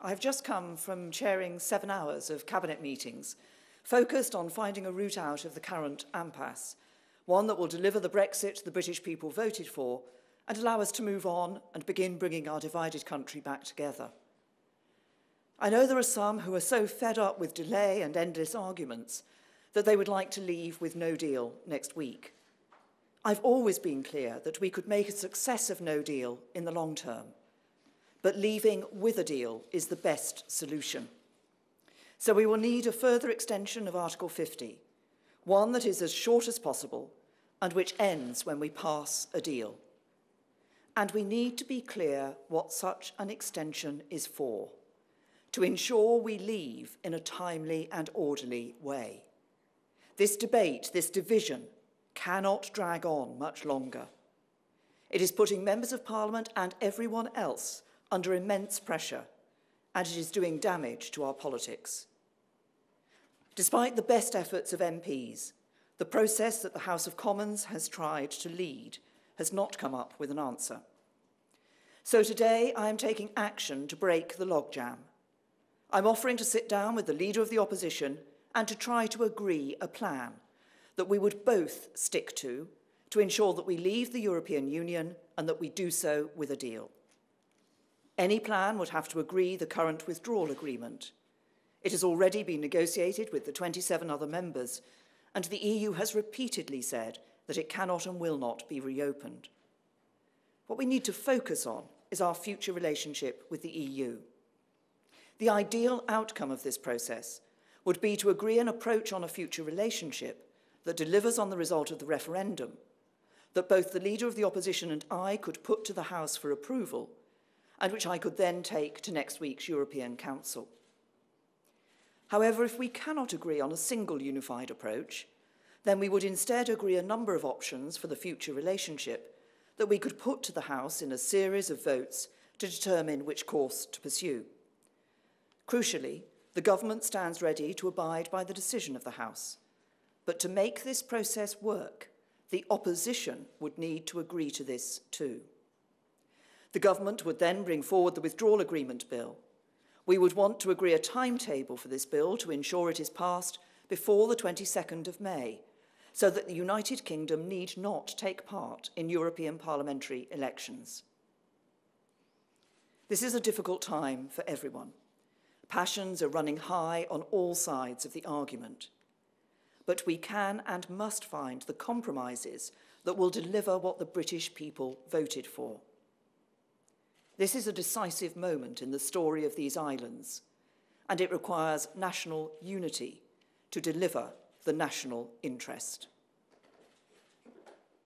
I've just come from chairing 7 hours of cabinet meetings, focused on finding a route out of the current impasse, one that will deliver the Brexit the British people voted for and allow us to move on and begin bringing our divided country back together. I know there are some who are so fed up with delay and endless arguments that they would like to leave with no deal next week. I've always been clear that we could make a success of no deal in the long term, but leaving with a deal is the best solution. So we will need a further extension of Article 50, one that is as short as possible and which ends when we pass a deal. And we need to be clear what such an extension is for, to ensure we leave in a timely and orderly way. This debate, this division, cannot drag on much longer. It is putting members of Parliament and everyone else under immense pressure, and it is doing damage to our politics. Despite the best efforts of MPs, the process that the House of Commons has tried to lead has not come up with an answer. So today I am taking action to break the logjam. I'm offering to sit down with the Leader of the Opposition and to try to agree a plan that we would both stick to ensure that we leave the European Union and that we do so with a deal. Any plan would have to agree the current withdrawal agreement. It has already been negotiated with the 27 other members, and the EU has repeatedly said that it cannot and will not be reopened. What we need to focus on is our future relationship with the EU. The ideal outcome of this process would be to agree an approach on a future relationship that delivers on the result of the referendum, that both the Leader of the Opposition and I could put to the House for approval, and which I could then take to next week's European Council. However, if we cannot agree on a single unified approach, then we would instead agree a number of options for the future relationship that we could put to the House in a series of votes to determine which course to pursue. Crucially, the government stands ready to abide by the decision of the House. But to make this process work, the opposition would need to agree to this too. The government would then bring forward the withdrawal agreement bill. We would want to agree a timetable for this bill to ensure it is passed before the 22nd of May, so that the United Kingdom need not take part in European parliamentary elections. This is a difficult time for everyone. Passions are running high on all sides of the argument. But we can and must find the compromises that will deliver what the British people voted for. This is a decisive moment in the story of these islands, and it requires national unity to deliver the national interest.